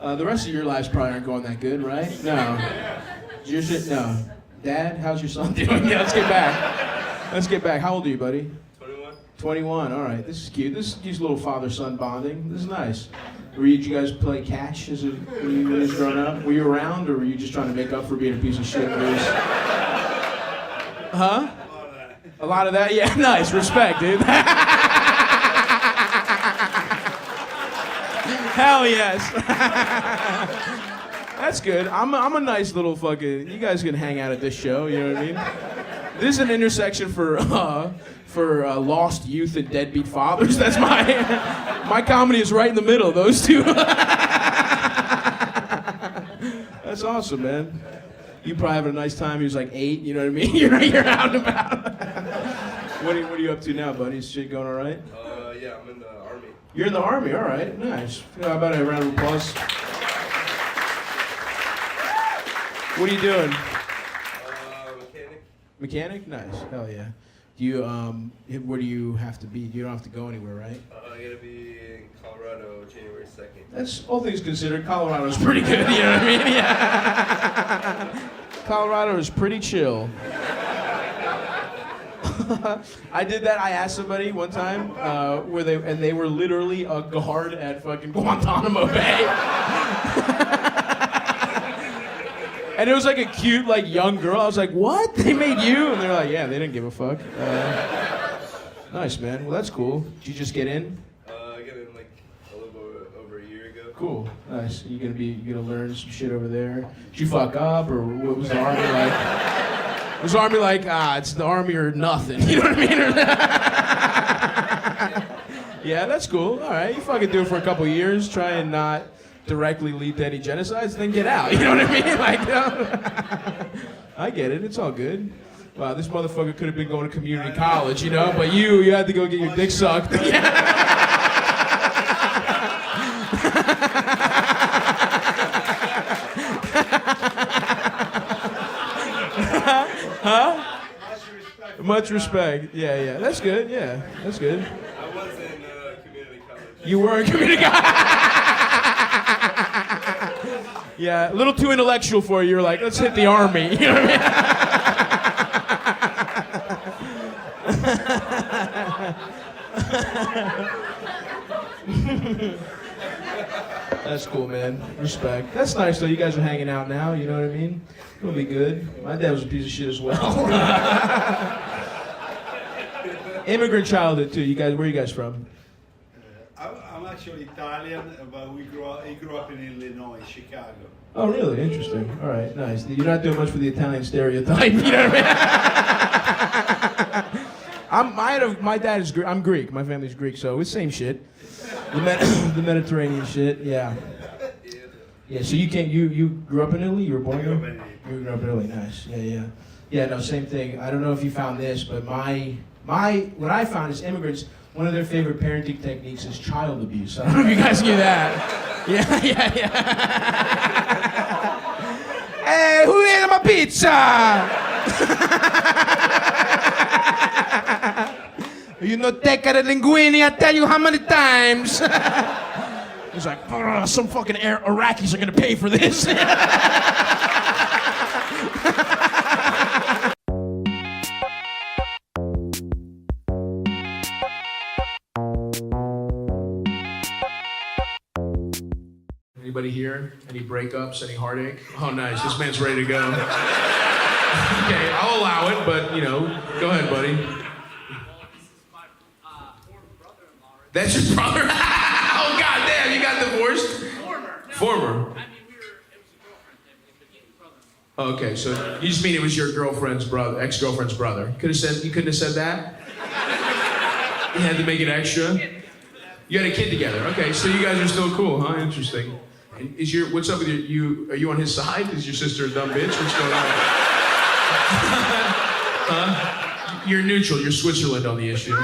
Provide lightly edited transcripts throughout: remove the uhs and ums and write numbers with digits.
The rest of your lives probably aren't going that good, right? No. Your shit, no. Dad, how's your son doing? Yeah, let's get back. Let's get back. How old are you, buddy? 21. 21, all right. This is cute. This is just a little father-son bonding. This is nice. Did you guys play catch when you was growing up? Were you around, or were you just trying to make up for being a piece of shit? Huh? A lot of that? Yeah, nice. Respect, dude. Hell yes. That's good. I'm a nice little fucking. You guys can hang out at this show. You know what I mean? This is an intersection for lost youth and deadbeat fathers. That's my comedy is right in the middle of those two. That's awesome, man. You probably having a nice time. He was like 8. You know what I mean? You're out and about. What are you up to now, buddy? Is shit going all right? Yeah, I'm in the Army. You're in the Army, all right, nice. How about a round of applause? What are you doing? Mechanic. Mechanic? Nice, hell yeah. Do you, where do you have to be? You don't have to go anywhere, right? I gotta be in Colorado January 2nd. That's, all things considered, Colorado's pretty good, you know what I mean? Yeah. Colorado is pretty chill. I did that. I asked somebody one time where they were literally a guard at fucking Guantanamo Bay. And it was like a cute, like young girl. I was like, "What? They made you?" And they're like, "Yeah, they didn't give a fuck." Nice, man. Well, that's cool. Did you just get in? I got in like a little over a year ago. Cool. Nice. You gonna learn some shit over there? Did you fuck up, or what was the Army like? Was the Army like, it's the Army or nothing? You know what I mean? Yeah, that's cool. All right, you fucking do it for a couple years. Try and not directly lead to any genocides, then get out. You know what I mean? Like, I get it. It's all good. Wow, this motherfucker could have been going to community college, you know, but you had to go get your dick sucked. Huh? Much respect. Yeah. That's good. Yeah, that's good. I was in community college. You were in community college. Yeah, a little too intellectual for you. You're like, let's hit the Army. You know what I mean? That's cool, man. Respect. That's nice, though. You guys are hanging out now. You know what I mean? It'll be good. My dad was a piece of shit as well. Immigrant childhood, too. You guys, where are you guys from? I'm actually Italian, but he grew up in Illinois, Chicago. Oh, really? Interesting. All right, nice. You're not doing much for the Italian stereotype, you know what I mean? My dad is I'm Greek. My family's Greek, so it's same shit. The Mediterranean shit, yeah. Yeah. So you grew up in Italy? You were born here? You grew up in Italy. Nice. Yeah. Yeah. No, same thing. I don't know if you found this, but what I found is immigrants. One of their favorite parenting techniques is child abuse. I don't know if you guys knew that. Yeah. Hey, who ate my pizza? You know, take the linguine, I tell you how many times. He's like, some fucking Iraqis are gonna pay for this. Anybody here? Any breakups? Any heartache? Oh, nice. This man's ready to go. Okay, I'll allow it, but, you know, go ahead, buddy. That's your brother? Oh, goddamn, you got divorced? Former. I mean, it was a girlfriend thing, but he was brother-in-law. Okay, so you just mean it was your girlfriend's brother, ex-girlfriend's brother. You couldn't have said that? You had to make it extra? You had a kid together. Okay, so you guys are still cool, huh? Interesting. And what's up with you? Are you on his side? Is your sister a dumb bitch? What's going on? Huh? You're neutral. You're Switzerland on the issue.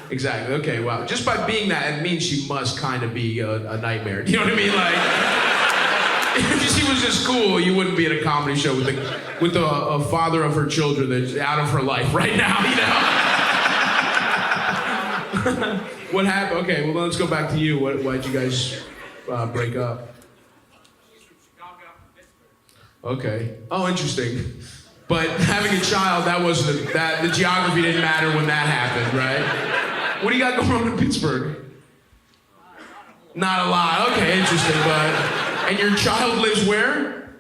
Exactly. Okay. Wow. Just by being that, it means she must kind of be a nightmare. You know what I mean? Like, if she was just cool, you wouldn't be at a comedy show with a father of her children that's out of her life right now. You know. What happened? Okay. Well, let's go back to you. Why'd you guys break up? Okay. Oh, interesting. But having a child, the geography didn't matter when that happened, right? What do you got going on in Pittsburgh? Not a lot. Okay, interesting. And your child lives where?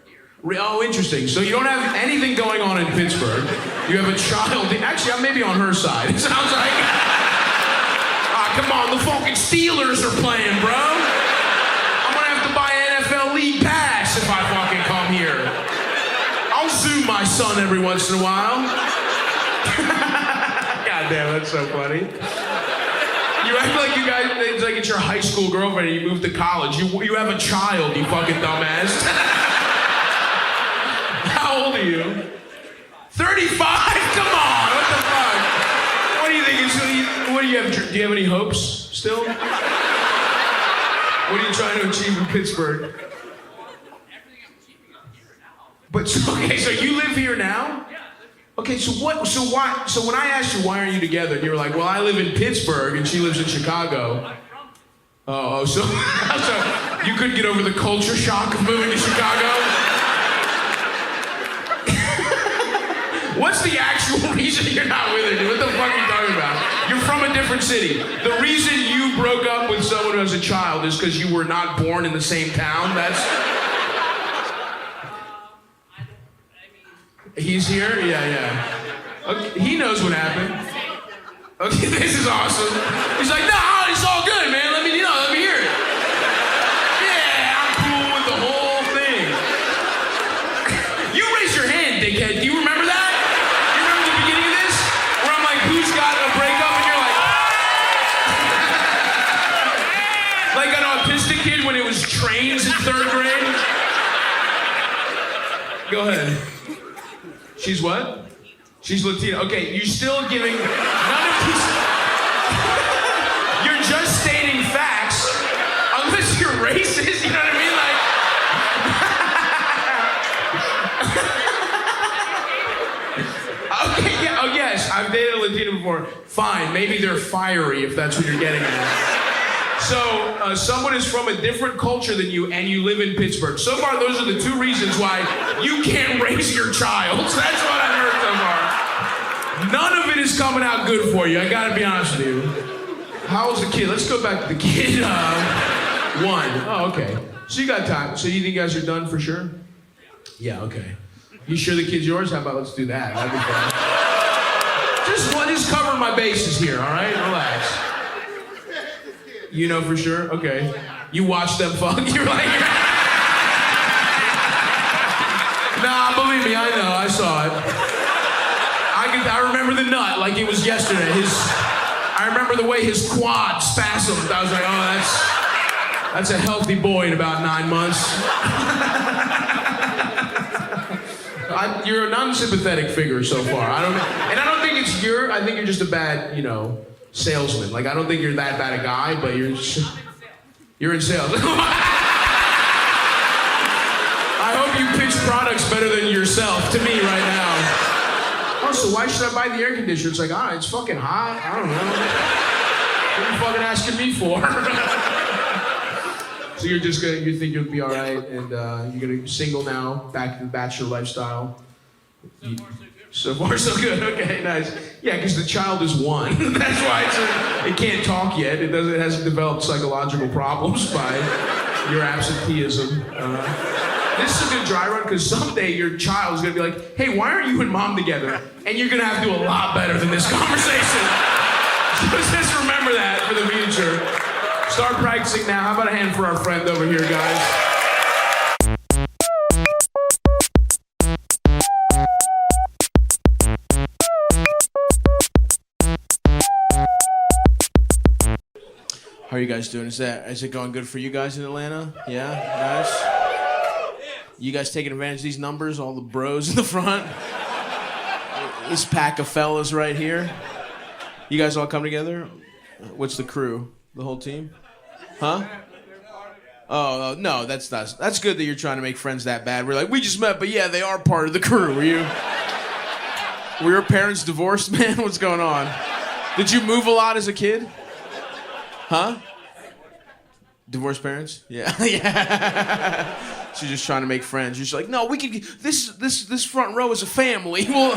Oh, interesting. So you don't have anything going on in Pittsburgh. You have a child. Actually, I'm maybe on her side. It sounds like. Come on, the fucking Steelers are playing, bro. I'm gonna have to buy an NFL League Pass if I fucking come here. I'll Zoom my son every once in a while. God damn, that's so funny. You act like you guys, it's like it's your high school girlfriend and you moved to college. You have a child, you fucking dumbass. How old are you? 35? Come on, what the fuck? What do you think? What do you have? Do you have any hopes still? What are you trying to achieve in Pittsburgh? But okay, so you live here now? Okay, so what? So why? So when I asked you why aren't you together, and you were like, "Well, I live in Pittsburgh and she lives in Chicago." Oh, so you couldn't get over the culture shock of moving to Chicago? What's the actual reason you're not with her, dude? What the fuck are you talking about? You're from a different city. The reason you broke up with someone as a child is because you were not born in the same town. He's here? Yeah. Okay, he knows what happened. Okay, this is awesome. He's like, no, it's all good, man. Let me hear it. Yeah, I'm cool with the whole thing. You raise your hand, dickhead. Do you remember that? You remember the beginning of this? Where I'm like, who's got a breakup? And you're like, like an autistic kid when it was trains in 3rd grade? Go ahead. She's what? She's Latina. Okay, you're still giving none of these. You're just stating facts, unless you're racist. You know what I mean? Like. Okay. Yeah. Oh yes, I've dated a Latina before. Fine. Maybe they're fiery if that's what you're getting at. So, someone is from a different culture than you, and you live in Pittsburgh. So far, those are the 2 reasons why you can't raise your child. That's what I've heard so far. None of it is coming out good for you, I gotta be honest with you. How old's the kid? Let's go back to the kid. 1. Oh, okay. So you got time. So you think you guys are done for sure? Yeah, okay. You sure the kid's yours? How about let's do that? That'd be fun. Just cover my bases here, all right? Relax. You know for sure? Okay. You watched them fuck? You're like... Nah, believe me, I know. I saw it. I remember the nut like it was yesterday. I remember the way his quad spasmed. I was like, oh, that's a healthy boy in about 9 months. You're a non-sympathetic figure so far. I don't think it's I think you're just a bad, salesman. Like, I don't think you're that bad a guy, but you're in sales. I hope you pitch products better than yourself to me right now. Oh, so why should I buy the air conditioner? It's like, it's fucking hot. I don't know. What are you fucking asking me for? So you think you'll be all right, and you're gonna be single now, back to the bachelor lifestyle. So far, so good. Okay, nice. Yeah, because the child is 1. That's why it can't talk yet. It hasn't developed psychological problems by your absenteeism. This is a good dry run because someday your child is gonna be like, "Hey, why aren't you and mom together?" And you're gonna have to do a lot better than this conversation. So just remember that for the future. Start practicing now. How about a hand for our friend over here, guys? How are you guys doing? Is it going good for you guys in Atlanta? Yeah? Nice? You guys taking advantage of these numbers? All the bros in the front? This pack of fellas right here? You guys all come together? What's the crew? The whole team? Huh? Oh, no, that's not. That's good that you're trying to make friends that bad. We're like, we just met, but yeah, they are part of the crew. Were your parents divorced, man? What's going on? Did you move a lot as a kid? Huh? Divorced parents? Yeah. Yeah. She's just trying to make friends. She's like, no, we can. This front row is a family. Well,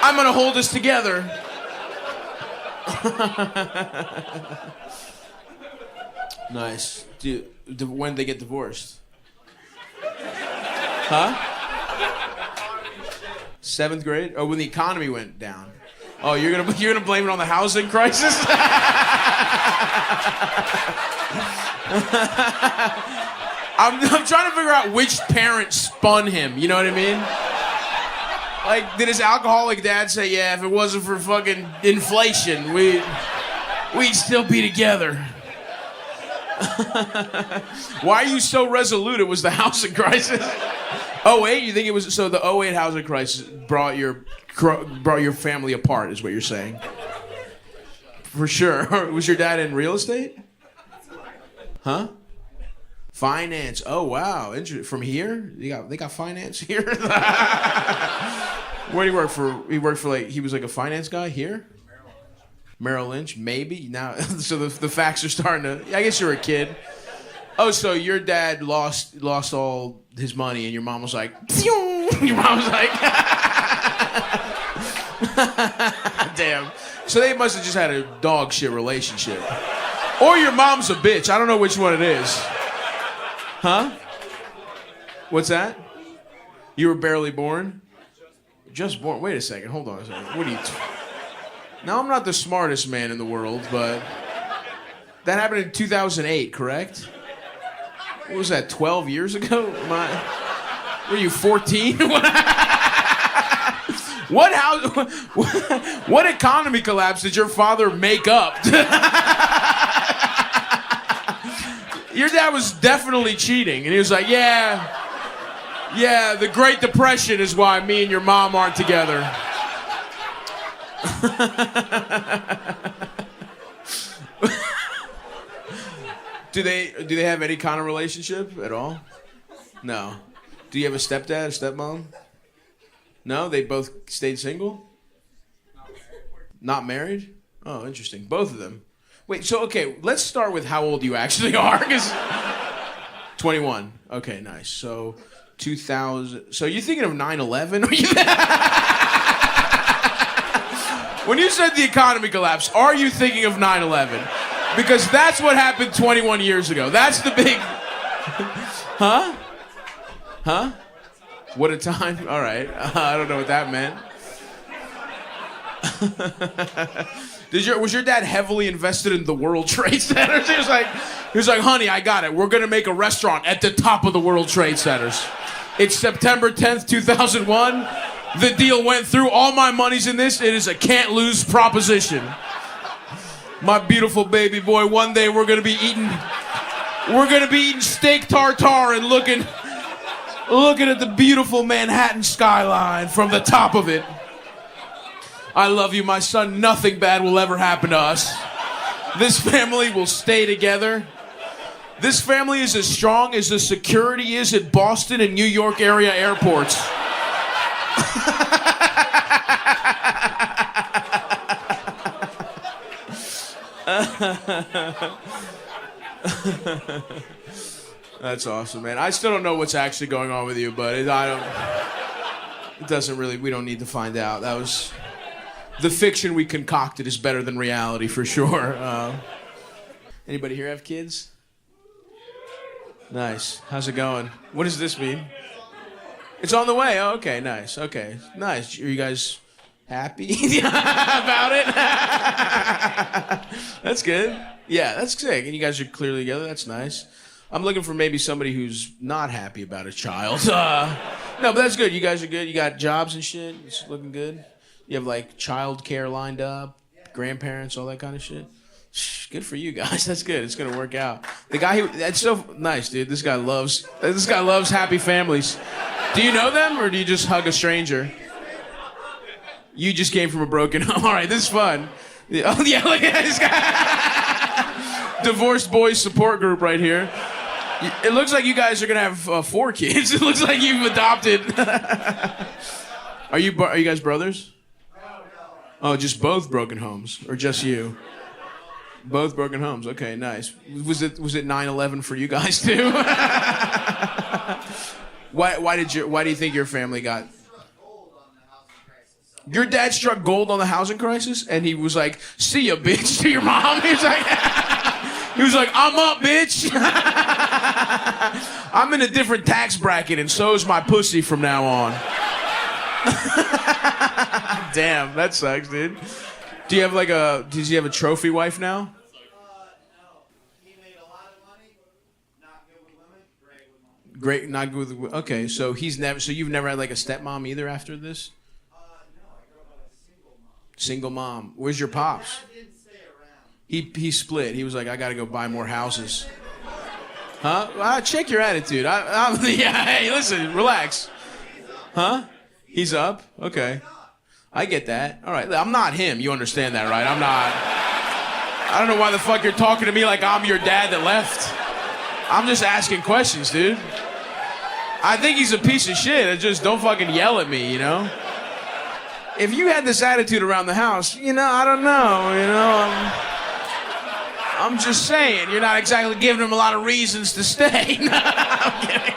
I'm gonna hold us together. Nice. When did they get divorced? Huh? 7th grade? Oh, when the economy went down. Oh, you're gonna blame it on the housing crisis? I'm trying to figure out which parent spun him. You know what I mean? Like, did his alcoholic dad say, "Yeah, if it wasn't for fucking inflation, we'd still be together"? Why are you so resolute? It was the housing crisis. 08? You think it was? So the 08 housing crisis brought your family apart, is what you're saying? For sure. Was your dad in real estate? Huh? Finance. Oh wow. From here? They got finance here. Where do you work for? He worked for he was like a finance guy here. Merrill Lynch, maybe now. So the facts are starting to. I guess you're a kid. Oh, so your dad lost all his money, and your mom was like, Phew! Your mom was like, damn. So they must have just had a dog shit relationship, or your mom's a bitch. I don't know which one it is. Huh? What's that? You were barely born? Just born. Wait a second. Hold on a second. What are you? Now, I'm not the smartest man in the world, but that happened in 2008, correct? What was that, 12 years ago? Were you 14? What economy collapse did your father make up? Your dad was definitely cheating, and he was like, yeah, the Great Depression is why me and your mom aren't together. Do they have any kind of relationship at all? No. Do you have a stepdad, a stepmom? No, they both stayed single? Not married? Oh, interesting. Both of them. Wait, so okay, let's start with how old you actually are. 21. Okay, nice. So 2000. So you're thinking of 9/11? When you said the economy collapsed, are you thinking of 9/11? Because that's what happened 21 years ago. That's the big... Huh? Huh? What a time. All right. I don't know what that meant. Was your dad heavily invested in the World Trade Centers? He was like, honey, I got it. We're going to make a restaurant at the top of the World Trade Centers. It's September 10th, 2001. The deal went through. All my money's in this. It is a can't-lose proposition. My beautiful baby boy, one day we're gonna be eating steak tartare and looking at the beautiful Manhattan skyline from the top of it. I love you, my son. Nothing bad will ever happen to us. This family will stay together. This family is as strong as the security is at Boston and New York area airports. That's awesome, man. I still don't know what's actually going on with you, but we don't need to find out. That was the fiction we concocted is better than reality for sure. Anybody here have kids? Nice. How's it going? What does this mean? It's on the way. Oh, okay, nice. Okay, nice. Are you guys happy about it? That's good. Yeah, that's sick. And you guys are clearly together. That's nice. I'm looking for maybe somebody who's not happy about a child. No, but that's good. You guys are good. You got jobs and shit. It's looking good. You have like child care lined up, grandparents, all that kind of shit. Good for you guys. That's good. It's gonna work out. That's so nice, dude. This guy loves happy families. Do you know them or do you just hug a stranger? You just came from a broken home. All right, this is fun. Oh yeah, look at this guy. Divorced boys support group right here. It looks like you guys are gonna have 4 kids. It looks like you've adopted. Are you guys brothers? Oh, just both broken homes, or just you? Both broken homes. Okay, nice. Was it 9/11 for you guys too? Why do you think your family got? Your dad struck gold on the housing crisis, and he was like, "See ya, bitch," to your mom. He was like, "I'm up, bitch. I'm in a different tax bracket, and so is my pussy from now on." Damn, that sucks, dude. Does he have a trophy wife now? No. He made a lot of money, not good with women, great with women. Great, not good with. Okay, so you've never had like a stepmom either after this? No, I grew up with a single mom. Single mom. Where's your pops? Dad didn't stay around. He split. He was like, I gotta go buy more houses. Huh? Check your attitude. Yeah, hey, listen, relax. Huh? He's up? Okay. I get that. All right. I'm not him. You understand that, right? I'm not. I don't know why the fuck you're talking to me like I'm your dad that left. I'm just asking questions, dude. I think he's a piece of shit. Just don't fucking yell at me, you know? If you had this attitude around the house, I don't know, I'm just saying, you're not exactly giving him a lot of reasons to stay. No, I'm kidding.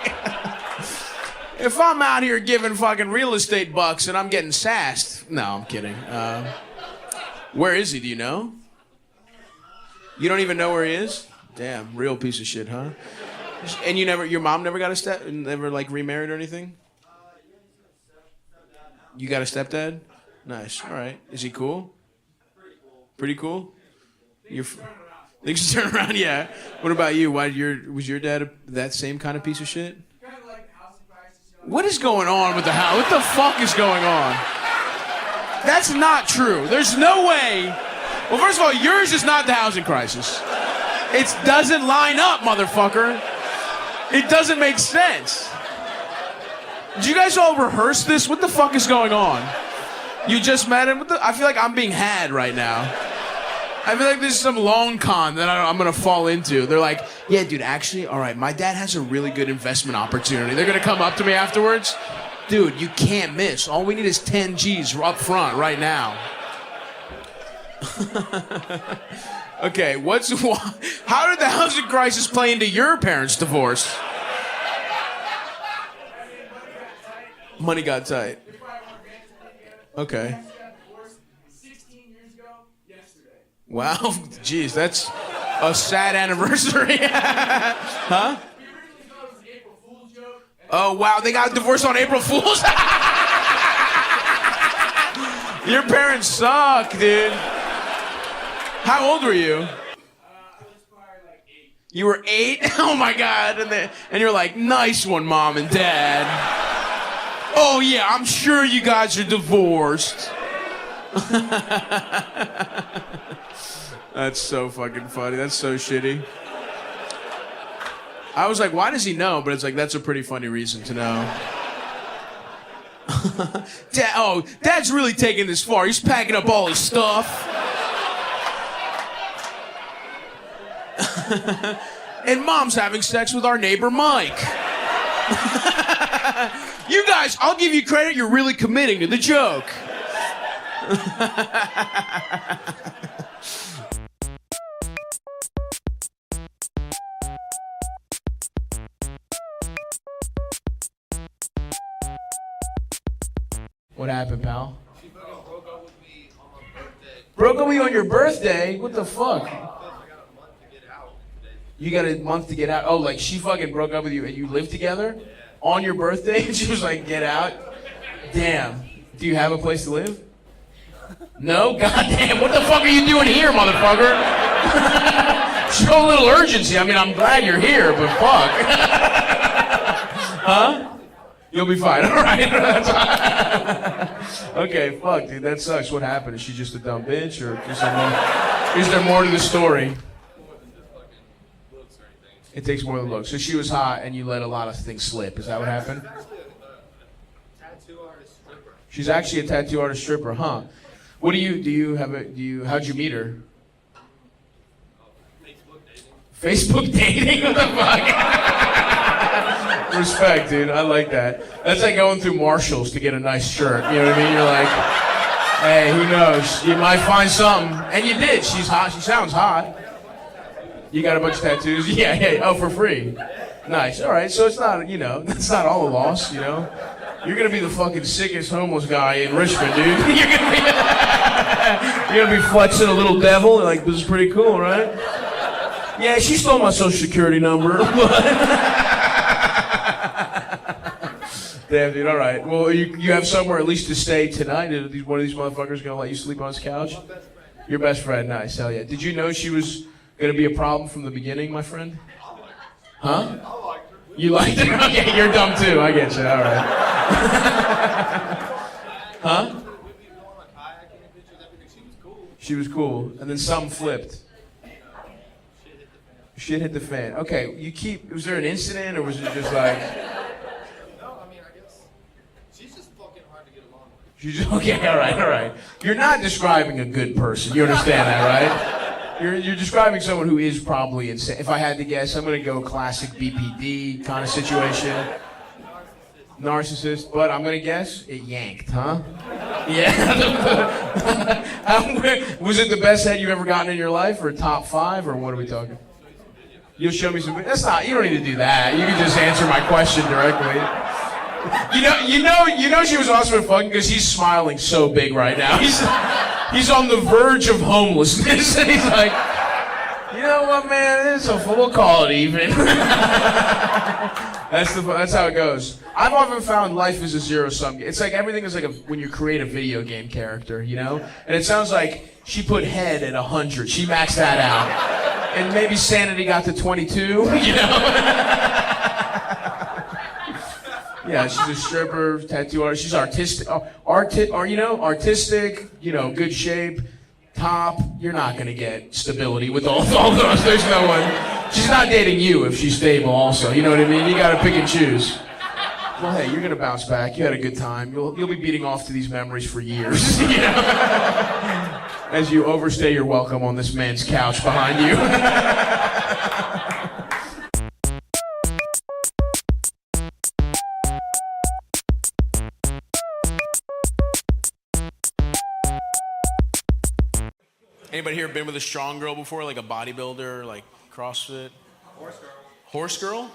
If I'm out here giving fucking real estate bucks and I'm getting sassed, no, I'm kidding. Where is he? Do you know? You don't even know where he is? Damn, real piece of shit, huh? And your mom never got never like remarried or anything? You got a stepdad? Nice. All right. Is he cool? Pretty cool. Things turn around, yeah. What about you? Was your dad that same kind of piece of shit? What is going on with the house? What the fuck is going on? That's not true. There's no way. Well, first of all, yours is not the housing crisis. It doesn't line up, motherfucker. It doesn't make sense. Did you guys all rehearse this? What the fuck is going on? You just met him? I feel like I'm being had right now. I feel like this is some long con that I'm going to fall into. They're like, yeah, dude, actually, all right, my dad has a really good investment opportunity. They're going to come up to me afterwards. Dude, you can't miss. All we need is 10 G's up front right now. Okay, how did the housing crisis play into your parents' divorce? Money got tight. Okay. Wow, jeez, that's a sad anniversary. Huh? Oh, wow, they got divorced on April Fool's? Your parents suck, dude. How old were you? I was probably like 8. You were 8? Oh, my God. And you're like, nice one, Mom and Dad. Oh, yeah, I'm sure you guys are divorced. That's so fucking funny. That's so shitty. I was like, why does he know? But it's like, that's a pretty funny reason to know. Dad's really taking this far. He's packing up all his stuff. And Mom's having sex with our neighbor Mike. You guys, I'll give you credit. You're really committing to the joke. What happened, pal? She broke up with me on my birthday. Broke up with you on your birthday? What the fuck? I got a month to get out today. You got a month to get out? Oh, like she fucking broke up with you and you lived together? Yeah. On your birthday? And she was like, get out? Damn. Do you have a place to live? No? Goddamn, what the fuck are you doing here, motherfucker? Show a little urgency. I mean, I'm glad you're here, but fuck. Huh? You'll be fine, all right? Okay, fuck, dude, that sucks. What happened? Is she just a dumb bitch, or is there more to the story? It takes more than looks. So she was hot, and you let a lot of things slip. Is that what happened? Tattoo artist stripper. She's actually a tattoo artist stripper, huh? What how'd you meet her? Facebook dating? What the fuck? Respect, dude. I like that. That's like going through Marshalls to get a nice shirt. You know what I mean? You're like, Hey, who knows? You might find something. And you did. She's hot. She sounds hot. You got a bunch of tattoos? Yeah. Oh, for free. Nice. All right. So it's not, that's not all a loss, You're going to be the fucking sickest homeless guy in Richmond, dude. You're going to be flexing a little devil. Like, this is pretty cool, right? Yeah, she stole my social security number. Damn, dude. All right. Well, you have somewhere at least to stay tonight? One of these motherfuckers going to let you sleep on his couch? Your best friend. Nice. Hell yeah. Did you know she was going to be a problem from the beginning, my friend? Huh? I liked her. You liked her? Okay, you're dumb too. I get you. All right. Huh? She was cool. And then something flipped. Shit hit the fan. Okay, was there an incident or was it just like... No, I mean, I guess she's just fucking hard to get along with. Okay, all right. You're not describing a good person. You understand that, right? You're describing someone who is probably insane. If I had to guess, I'm going to go classic BPD kind of situation. Narcissist. But I'm going to guess it yanked, huh? Yeah. Was it the best head you've ever gotten in your life, or top 5, or what are we talking? You'll show me some. That's not. You don't need to do that. You can just answer my question directly. You know she was awesome and fun because he's smiling so big right now. He's on the verge of homelessness, and he's like, you know what, man? We'll call it even. That's how it goes. I've often found life is a zero-sum game. It's like everything is like when you create a video game character, And it sounds like she put head at 100. She maxed that out, and maybe sanity got to 22. Yeah, she's a stripper, tattoo artist. She's artistic, artistic. Good shape, top. You're not gonna get stability with all those. There's no one. She's not dating you if she's stable. Also, you know what I mean. You gotta pick and choose. Well, hey, you're gonna bounce back. You had a good time. You'll be beating off to these memories for years. As you overstay your welcome on this man's couch behind you. Anybody here been with a strong girl before, like a bodybuilder, like CrossFit? Horse girl. Horse girl?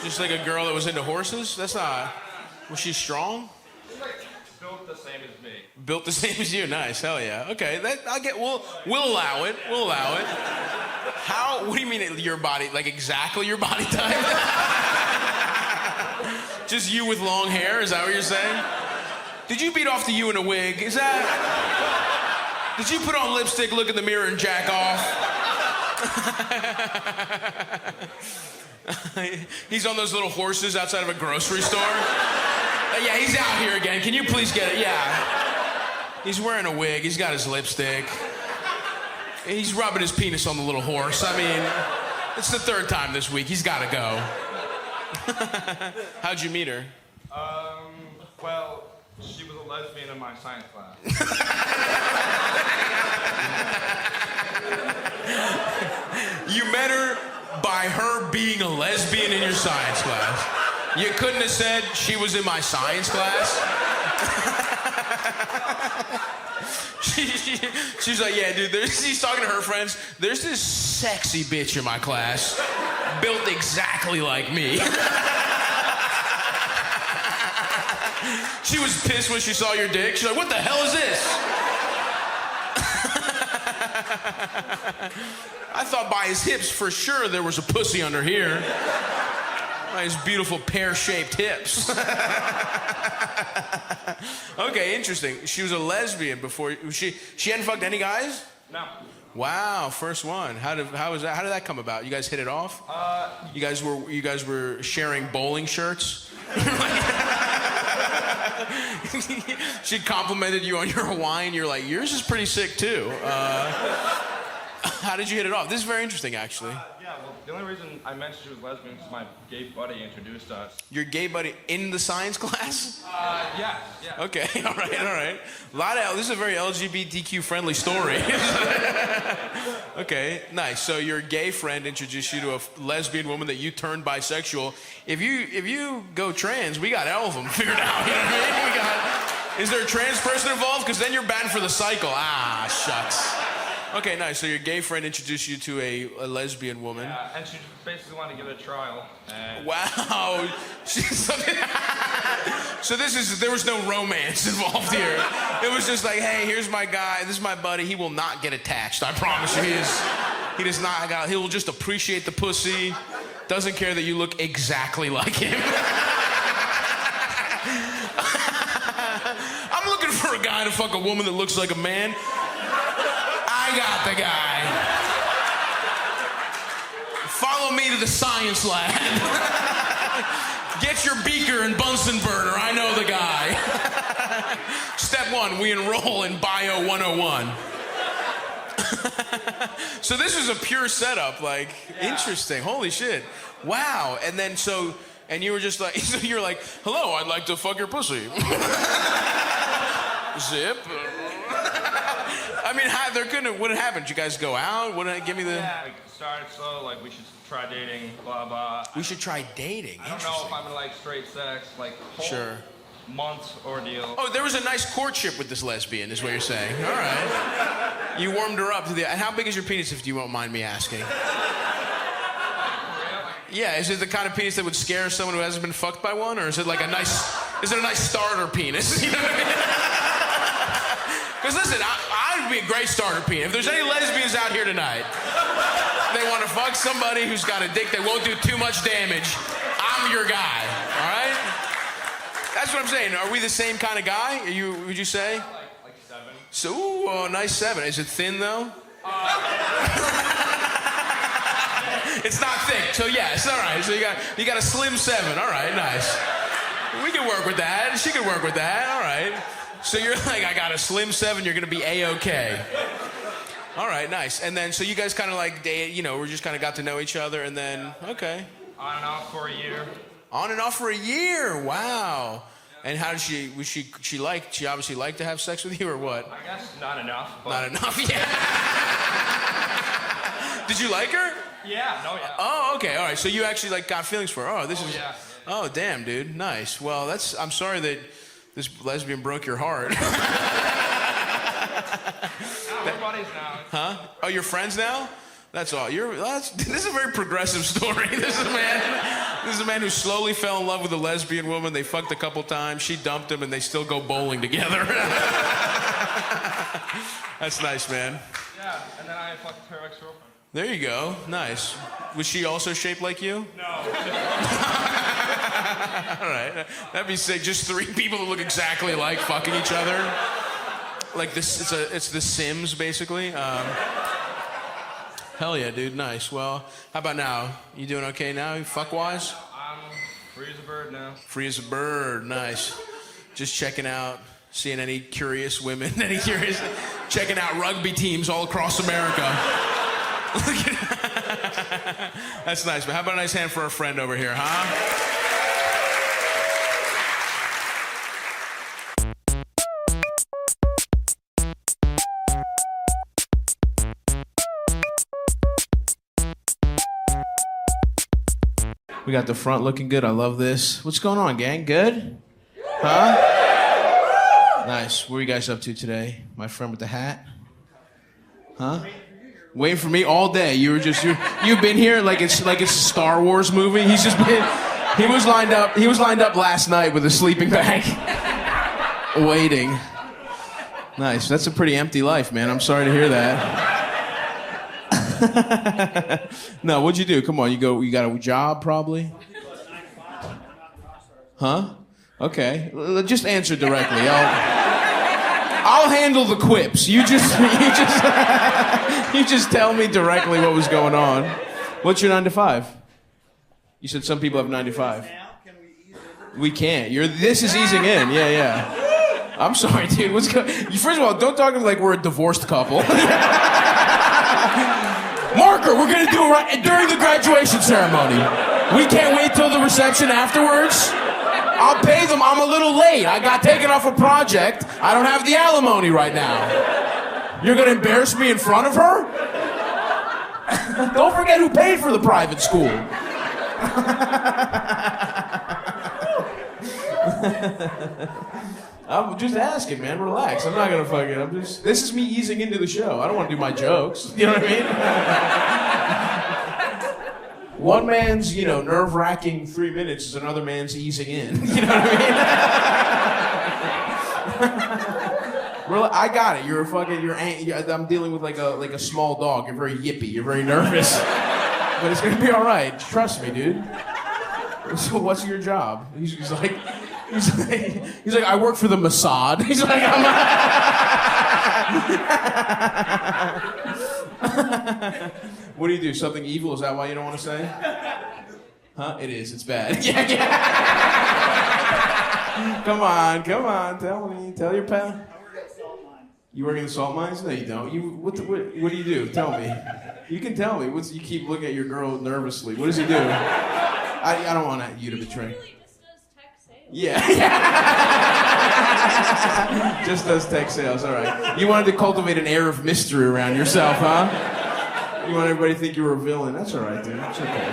Just like a girl that was into horses? That's not... Was she strong? She's like built the same as me. Built the same as you? Nice. Hell yeah. Okay. We'll allow it. We'll allow it. What do you mean your body? Like exactly your body type? Just you with long hair? Is that what you're saying? Did you beat off to you in a wig? Is that... Did you put on lipstick, look in the mirror, and jack off? He's on those little horses outside of a grocery store. Yeah, he's out here again. Can you please get it? Yeah. He's wearing a wig. He's got his lipstick. He's rubbing his penis on the little horse. I mean, it's the 3rd time this week. He's got to go. How'd you meet her? Well, she was a lesbian in my science class. You met her by her being a lesbian in your science class. You couldn't have said she was in my science class. She's like, yeah, dude, she's talking to her friends. There's this sexy bitch in my class, built exactly like me. She was pissed when she saw your dick. She's like, what the hell is this? I thought by his hips for sure there was a pussy under here. By his beautiful pear-shaped hips. Okay, interesting. She was a lesbian before. She hadn't fucked any guys? No. Wow, first one. How did that come about? You guys hit it off? You guys were sharing bowling shirts? She complimented you on your Hawaiian. You're like, yours is pretty sick too. How did you hit it off? This is very interesting, actually. Yeah, well, the only reason I mentioned she was lesbian is my gay buddy introduced us. Your gay buddy in the science class? Yeah. Okay, all right. This is a very LGBTQ-friendly story. Okay, nice. So your gay friend introduced you to a lesbian woman that you turned bisexual. If you go trans, we got all of them figured out. You know what I mean? Is there a trans person involved? Because then you're banned for the cycle. Ah, shucks. Okay, nice. So your gay friend introduced you to a lesbian woman. Yeah, and she basically wanted to give it a trial. And Wow. So there was no romance involved here. It was just like, hey, here's my guy. This is my buddy. He will not get attached. I promise you. He does not. He will just appreciate the pussy. Doesn't care that you look exactly like him. I'm looking for a guy to fuck a woman that looks like a man. I got the guy. Follow me to the science lab. Get your beaker and Bunsen burner. I know the guy. Step 1, we enroll in Bio 101. So this was a pure setup, like, interesting. Holy shit. Wow. And then and you were just like, so you're like, hello, I'd like to fuck your pussy. Zip. I mean, what happened? Did you guys go out? Give me the... yeah, we started slow, like we should try dating, blah, blah. We should try dating. I don't know if I'm in like straight sex, like whole months ordeal. Oh, there was a nice courtship with this lesbian, is what you're saying. All right. You warmed her up to the... And how big is your penis, if you won't mind me asking? Yeah, is it the kind of penis that would scare someone who hasn't been fucked by one? Or is it like a nice starter penis? You know what I mean? Because listen, I'd be a great starter penis. If there's any lesbians out here tonight, they want to fuck somebody who's got a dick that won't do too much damage, I'm your guy, all right? That's what I'm saying. Are we the same kind of guy? Would you say? Like 7. So, ooh, nice 7. Is it thin, though? It's not thick, so yes, all right. So you got a slim 7, all right, nice. We can work with that. She can work with that, all right. So you're like, I got a slim 7, you're gonna be A-okay. All right, nice. And then, so you guys kind of like, we just kind of got to know each other, and then, okay. On and off for a year. On and off for a year, wow. And how did she obviously like to have sex with you, or what? I guess not enough. But... Not enough, yeah. Did you like her? Yeah, no, yeah. Oh, okay, all right. So you actually like got feelings for her. Oh, this is. Yeah. Oh, damn, dude. Nice. Well, I'm sorry that this lesbian broke your heart. We're buddies now. Huh? Oh, you're friends now? That's all. This is a very progressive story. This is a man who slowly fell in love with a lesbian woman. They fucked a couple times. She dumped him, and they still go bowling together. That's nice, man. Yeah, and then I fucked her ex-girlfriend. There you go. Nice. Was she also shaped like you? No. All right. That'd be sick. Just 3 people that look exactly alike fucking each other. Like this, it's The Sims, basically. Hell yeah, dude. Nice. Well, how about now? You doing okay now, fuck-wise? I'm free as a bird now. Free as a bird. Nice. Just checking out, seeing any curious women, checking out rugby teams all across America. That's nice, man. How about a nice hand for our friend over here, huh? We got the front looking good. I love this. What's going on, gang? Good? Huh? Nice. What are you guys up to today? My friend with the hat? Huh? Waiting for me all day. You've been here like it's a Star Wars movie. He was lined up last night with a sleeping bag. Waiting. Nice. That's a pretty empty life, man. I'm sorry to hear that. No, what'd you do? Come on, you got a job probably? Huh? Okay. Just answer directly. I'll handle the quips. You just tell me directly what was going on. What's your 9 to 5? You said some people have 9 to 5. We can't. This is easing in. Yeah. I'm sorry, dude. What's going? First of all, don't talk to me like we're a divorced couple. Marker, we're gonna do it right during the graduation ceremony. We can't wait till the reception afterwards. I'll pay them. I'm a little late. I got taken off a project. I don't have the alimony right now. You're gonna embarrass me in front of her? Don't forget who paid for the private school. I'm just asking, man. Relax. I'm not gonna fucking. This is me easing into the show. I don't want to do my jokes. You know what I mean? One man's, nerve-wracking 3 minutes is another man's easing in. You know what I mean? I got it. I'm dealing with like a small dog. You're very yippy. You're very nervous. But it's gonna be all right. Trust me, dude. So what's your job? He's like, I work for the Mossad. He's like, what do you do? Something evil? Is that why you don't want to say? Huh? It is. It's bad. Yeah. Come on. Tell your pal. I work at salt mines. You work in the salt mines? No, you don't. What do you do? Tell me. You can tell me. You keep looking at your girl nervously. What does he do? I don't want you to betray. He really just does tech sales. Yeah. Just does tech sales. All right. You wanted to cultivate an air of mystery around yourself, huh? You want everybody to think you were a villain. That's all right, dude. It's okay.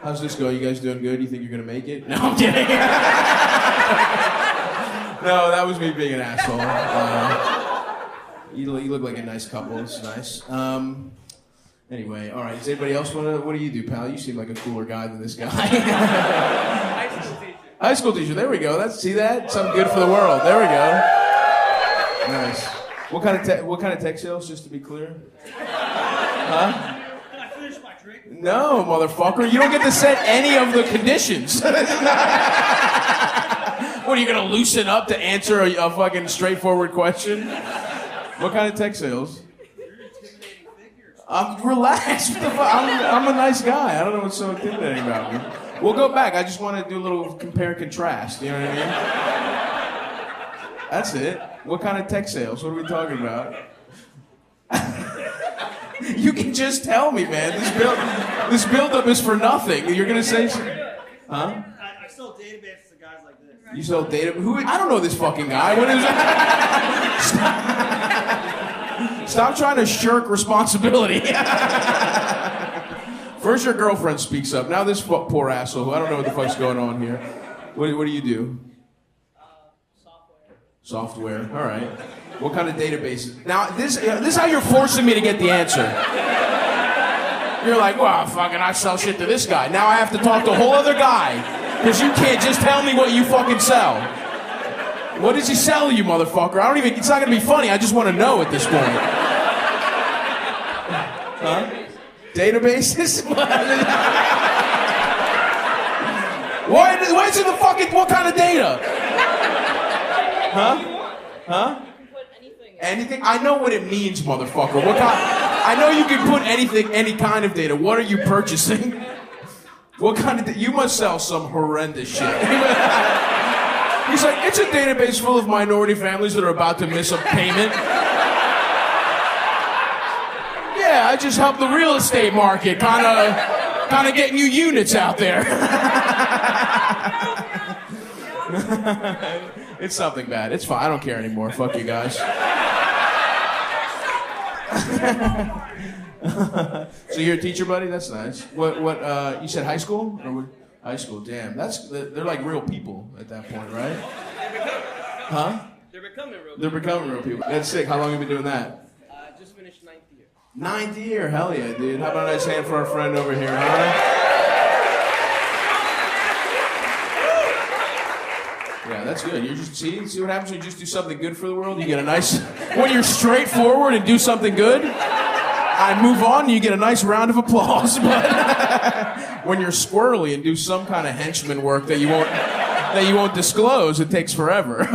How's this go? You guys doing good? You think you're gonna make it? No, I'm kidding. No, that was me being an asshole. You look like a nice couple. It's nice. Anyway, all right. Does anybody else what do you do, pal? You seem like a cooler guy than this guy. High school teacher. High school teacher. There we go. See that? Something good for the world. There we go. Nice. What kind of tech sales? Just to be clear. Huh? Can I finish my drink? No, motherfucker. You don't get to set any of the conditions. What, are you gonna loosen up to answer a fucking straightforward question? What kind of tech sales? Relax. What the fuck? I'm a nice guy. I don't know what's so intimidating about me. We'll go back. I just want to do a little compare and contrast. You know what I mean? That's it. What kind of tech sales? What are we talking about? You can just tell me, man. This build-up is for nothing. You're gonna say, huh? I sell databases to guys like this. You sell data? Who? I don't know this fucking guy. What is that? Stop trying to shirk responsibility. First your girlfriend speaks up. Now this poor asshole. I don't know what the fuck's going on here. What do you do? Software. All right. What kind of databases? Now this is how you're forcing me to get the answer. You're like, well, fucking, I sell shit to this guy. Now I have to talk to a whole other guy because you can't just tell me what you fucking sell. What does he sell, you motherfucker? It's not gonna be funny. I just want to know at this point. Huh? Databases? Why is it the fucking, what kind of data? Huh? Put anything. Anything? I know what it means, motherfucker. What kind? I know you can put anything, any kind of data. What are you purchasing? What kind of? You must sell some horrendous shit. He's like, it's a database full of minority families that are about to miss a payment. Yeah, I just help the real estate market, kind of getting you units out there. It's something bad. It's fine. I don't care anymore. Fuck you guys. So you're a teacher, buddy? That's nice. What? You said high school? Or what? High school. Damn. They're like real people at that point, right? Huh? They're becoming real. They're becoming real people. That's sick. How long have you been doing that? Just finished 9th year. 9th year. Hell yeah, dude. How about a nice hand for our friend over here, huh? Yeah, that's good. You just see what happens when you just do something good for the world? You get a nice, when you're straightforward and do something good, I move on and you get a nice round of applause. But when you're squirrely and do some kind of henchman work that you won't disclose, it takes forever.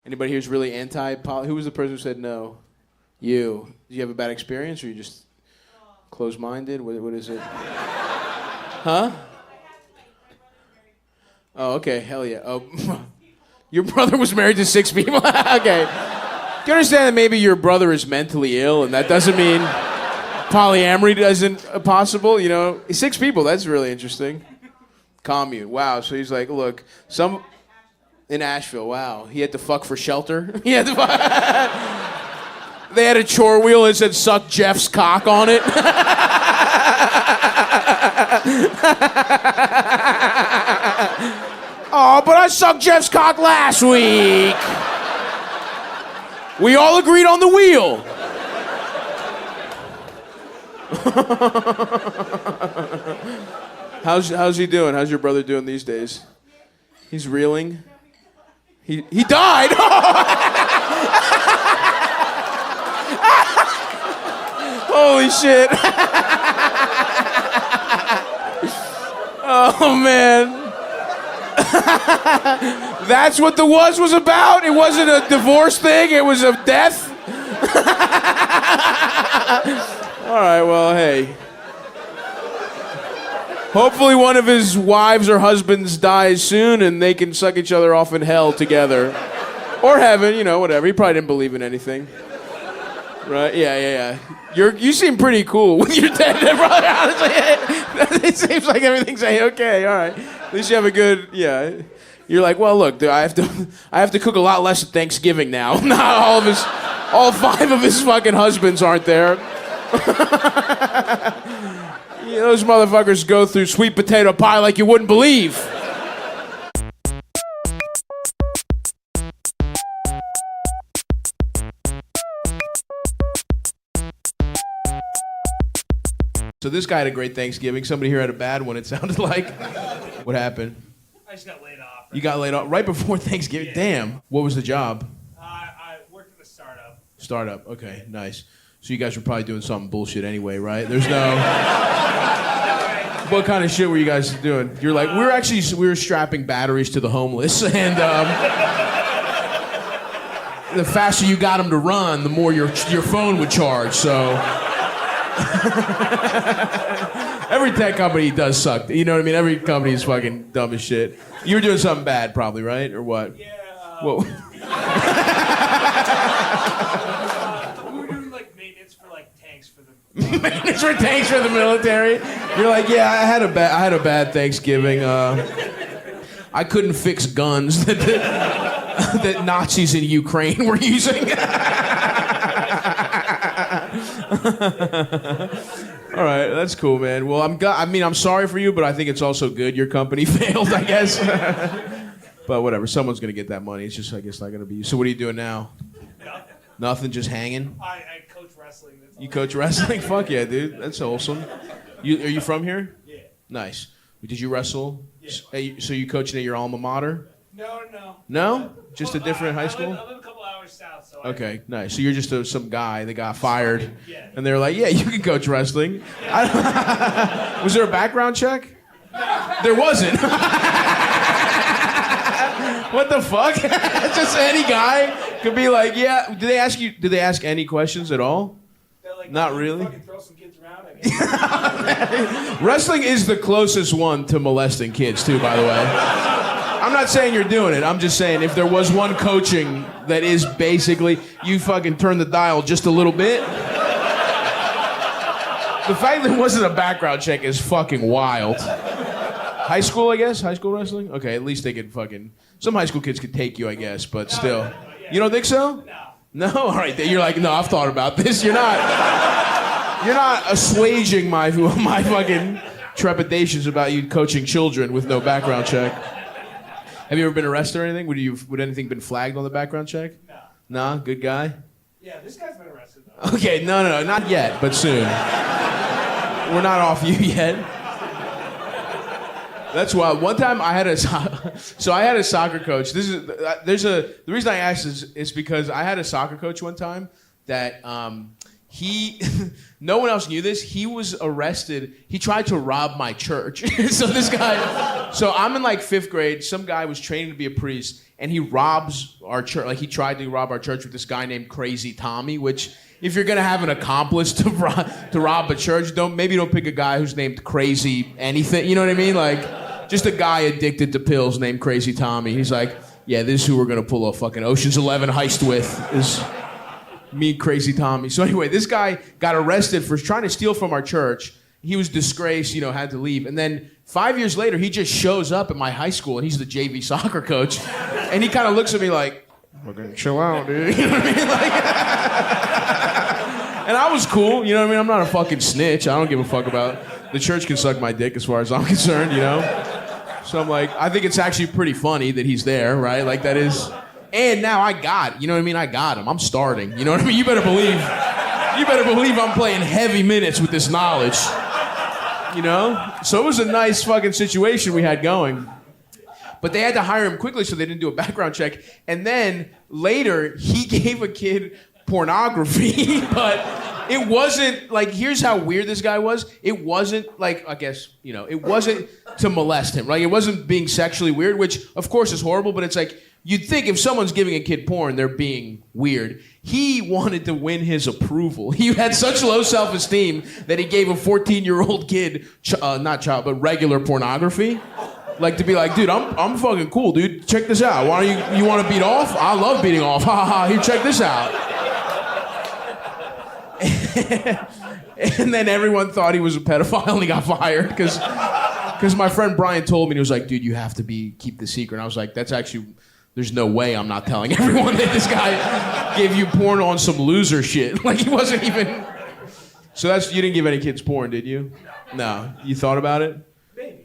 Anybody here's really anti-poly? Who was the person who said no? You. Did you have a bad experience, or you just closed-minded? What is it? Huh? Oh, okay. Hell yeah. Oh, your brother was married to 6 people? Okay. Do you understand that maybe your brother is mentally ill, and that doesn't mean polyamory isn't possible? 6 people. That's really interesting. Commune. Wow. So he's like, look, some. In Asheville, wow. He had to fuck for shelter? He had to fuck. They had a chore wheel that said, suck Jeff's cock on it. Oh, but I sucked Jeff's cock last week. We all agreed on the wheel. How's he doing? How's your brother doing these days? He's reeling. He died. Holy shit. Oh man. That's what the was about? It wasn't a divorce thing, it was a death? All right, well, hey. Hopefully one of his wives or husbands dies soon and they can suck each other off in hell together. Or heaven, you know, whatever. He probably didn't believe in anything. Right? Yeah. You seem pretty cool when you're dead, brother. Honestly, it seems like everything's okay. All right. At least you have a good, yeah. You're like, well, look, I have to cook a lot less at Thanksgiving now. Not all 5 of his fucking husbands aren't there. Yeah, those motherfuckers go through sweet potato pie like you wouldn't believe. So this guy had a great Thanksgiving. Somebody here had a bad one, it sounded like. What happened? I just got laid off. You got laid off right before Thanksgiving? Yeah. Damn. What was the job? I worked at a startup. Startup. Okay, nice. So you guys were probably doing something bullshit anyway, right? There's no... What kind of shit were you guys doing? You're like, we were strapping batteries to the homeless, and the faster you got them to run, the more your phone would charge, so... Every tech company does suck. You know what I mean? Every company is fucking dumb as shit. You were doing something bad, probably, right? Or what? Yeah. Whoa. We were doing like maintenance for like tanks for the. Maintenance for tanks for the military. You're like, yeah, I had a bad Thanksgiving. I couldn't fix guns that Nazis in Ukraine were using. All right, that's cool, man. Well, I'm sorry for you, but I think it's also good your company failed, I guess. But whatever, someone's gonna get that money. It's just, I guess, not gonna be you. So what are you doing now? Nothing. Nothing, just hanging? I coach wrestling. That's all. You coach wrestling? Fuck yeah, dude. That's awesome. Are you from here? Yeah. Nice. Did you wrestle? Yeah. So you coaching at your alma mater? No. No? Just a different high school? I live a couple hours south, so. Okay, nice. So you're just some guy that got fired, Yeah. and they were like, yeah, you can coach wrestling. Was there a background check? There wasn't. What the fuck? Just any guy could be like, yeah. Did they ask any questions at all? They're like, Not really. Fucking throw some kids around, I guess. Wrestling is the closest one to molesting kids, too, by the way. I'm not saying you're doing it. I'm just saying if there was one coaching that is basically you fucking turn the dial just a little bit. The fact that it wasn't a background check is fucking wild. High school, I guess? High school wrestling? Okay, at least they could fucking... Some high school kids could take you, I guess, but still. You don't think so? No. No? All right, you're like, no, I've thought about this. You're not assuaging my fucking trepidations about you coaching children with no background check. Have you ever been arrested or anything? Would anything been flagged on the background check? No. Nah, good guy? Yeah, this guy's been arrested, though. Okay, no, not yet, but soon. We're not off you yet. That's wild. One time I had a soccer coach. The reason I asked is because I had a soccer coach one time that no one else knew this. He was arrested. He tried to rob my church. So I'm in like 5th grade. Some guy was training to be a priest, and he robs our church. Like he tried to rob our church with this guy named Crazy Tommy. Which, if you're gonna have an accomplice to rob a church, don't pick a guy who's named Crazy anything. You know what I mean? Like just a guy addicted to pills named Crazy Tommy. He's like, yeah, this is who we're gonna pull a fucking Ocean's 11 heist with. Is me, Crazy Tommy. So anyway, this guy got arrested for trying to steal from our church. He was disgraced, had to leave. And then 5 years later, he just shows up at my high school, and he's the JV soccer coach. And he kind of looks at me like, fucking chill out, dude. You know what I mean? Like, and I was cool, you know what I mean? I'm not a fucking snitch. I don't give a fuck about the church can suck my dick as far as I'm concerned, you know? So I'm like, I think it's actually pretty funny that he's there, right? Like that is, and now I got, you know what I mean? I got him. I'm starting, you know what I mean? You better believe I'm playing heavy minutes with this knowledge, you know? So it was a nice fucking situation we had going. But they had to hire him quickly so they didn't do a background check. And then later, he gave a kid pornography, but it wasn't, like, here's how weird this guy was. It wasn't, like, I guess, you know, it wasn't to molest him. Like, it wasn't being sexually weird, which, of course, is horrible, but it's like, you'd think if someone's giving a kid porn, they're being weird. He wanted to win his approval. He had such low self-esteem that he gave a 14-year-old kid, not child, but regular pornography. Like, to be like, dude, I'm fucking cool, dude. Check this out. Why don't you want to beat off? I love beating off. Ha ha ha. Here, check this out. And then everyone thought he was a pedophile and he got fired because my friend Brian told me, and he was like, dude, you have to keep the secret. And I was like, there's no way I'm not telling everyone that this guy gave you porn on some loser shit. Like, he wasn't even... So you didn't give any kids porn, did you? No. You thought about it?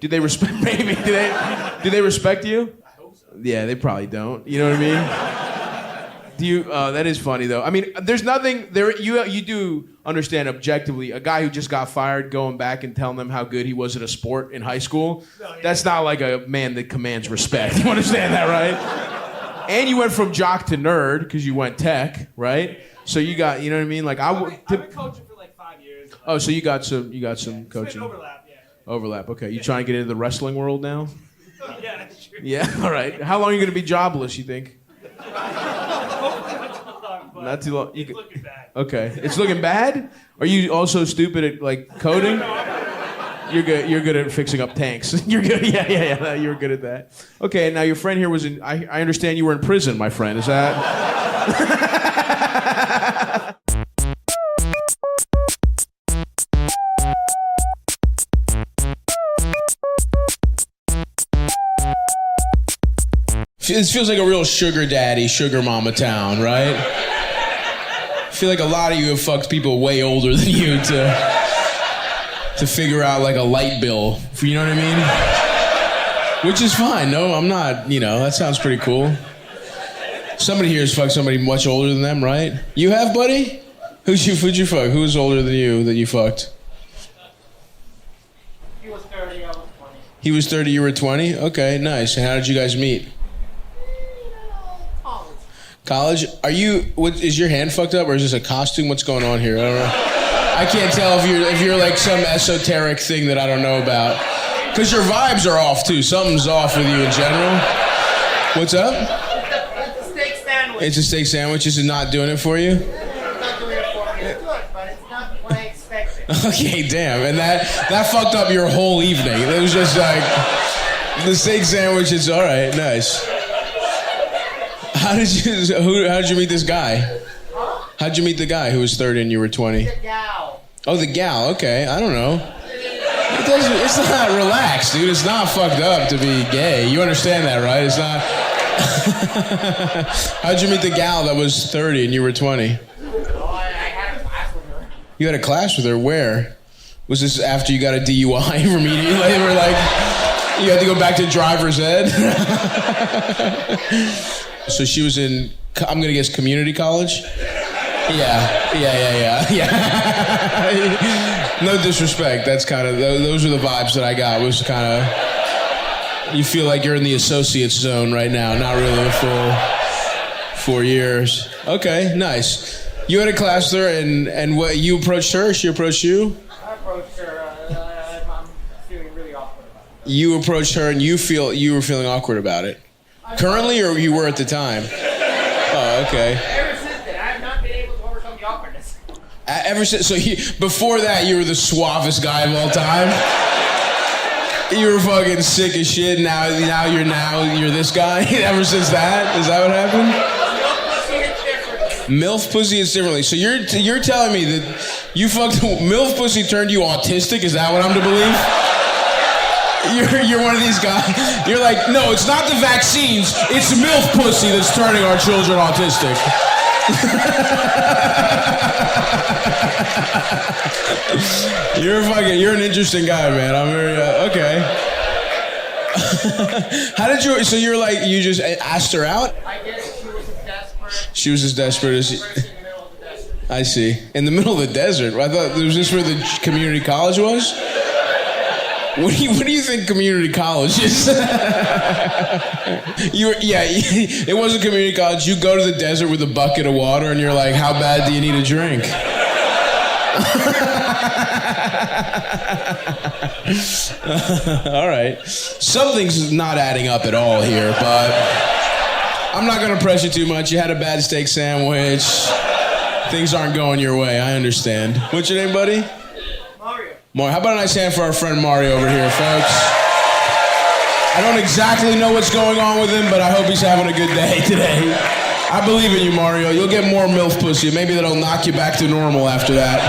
Did they respect... Maybe. Do they respect you? I hope so. Yeah, they probably don't. You know what I mean? That is funny though. I mean, there's nothing there. You do understand objectively, a guy who just got fired going back and telling them how good he was at a sport in high school. No, yeah. That's not like a man that commands respect. You understand that, right? And you went from jock to nerd because you went tech, right? So you got, you know what I mean? Like I've been coaching for like 5 years. Oh, so you got some coaching. Overlap, yeah. Overlap. Okay, you trying to get into the wrestling world now? Yeah, that's true. Yeah. All right. How long are you gonna be jobless? You think? Not too long. It's looking bad. Okay. It's looking bad? Are you also stupid at, like, coding? You're good. You're good at fixing up tanks. You're good. Yeah. You're good at that. Okay. Now your friend here was in. I understand you were in prison, my friend. Is that? This feels like a real sugar daddy, sugar mama town, right? I feel like a lot of you have fucked people way older than you to figure out like a light bill, you know what I mean? Which is fine. No, I'm not, you know, that sounds pretty cool. Somebody here has fucked somebody much older than them, right? You have, buddy? Who'd you fuck? Who was older than you that you fucked? He was 30, I was 20. He was 30, you were 20? Okay, nice. And how did you guys meet? College? Is your hand fucked up or is this a costume? What's going on here? I don't know. I can't tell if you're like some esoteric thing that I don't know about. Because your vibes are off too. Something's off with you in general. What's up? It's a steak sandwich. It's a steak sandwich. Is it not doing it for you? It's not doing it for me. It's good, but it's not what I expected. Okay, damn. And that fucked up your whole evening. It was just like, the steak sandwich is all right, nice. How did you meet this guy? Huh? How'd you meet the guy who was 30 and you were 20? The gal. Oh, the gal. Okay, I don't know. It's not relaxed, dude. It's not fucked up to be gay. You understand that, right? It's not. How'd you meet the gal that was 30 and you were 20? Oh, I had a class with her. You had a class with her? Where? Was this after you got a DUI remedially? They were like, you had to go back to driver's ed? So she was in, I'm gonna guess, community college? Yeah. No disrespect, that's kind of, those are the vibes that I got, was kind of, you feel like you're in the associates zone right now, not really a full 4 years. Okay, nice. You had a class there, and what, you approached her, or she approached you? I approached her. I'm feeling really awkward about it. You approached her, and you were feeling awkward about it? Currently, or you were at the time? Oh, okay. Ever since then, I have not been able to overcome the awkwardness. Ever since, before that, you were the suavest guy of all time. You were fucking sick as shit. Now you're this guy. Ever since that, is that what happened? MILF pussy is differently. So you're telling me that you fucked MILF pussy turned you autistic? Is that what I'm to believe? you're one of these guys. You're like, no, it's not the vaccines. It's MILF pussy that's turning our children autistic. You're an interesting guy, man. I'm very, okay. How did you, so you're like, you just asked her out? I guess she was as desperate. She was as desperate as she, In the middle of the desert. I see. In the middle of the desert? I thought, was this where the community college was? What do you think community college is? It wasn't community college. You go to the desert with a bucket of water and you're like, how bad do you need a drink? All right. Something's not adding up at all here, but I'm not going to press you too much. You had a bad steak sandwich. Things aren't going your way. I understand. What's your name, buddy? Mario. How about a nice hand for our friend Mario over here, folks? I don't exactly know what's going on with him, but I hope he's having a good day today. I believe in you, Mario. You'll get more MILF pussy. Maybe that'll knock you back to normal after that.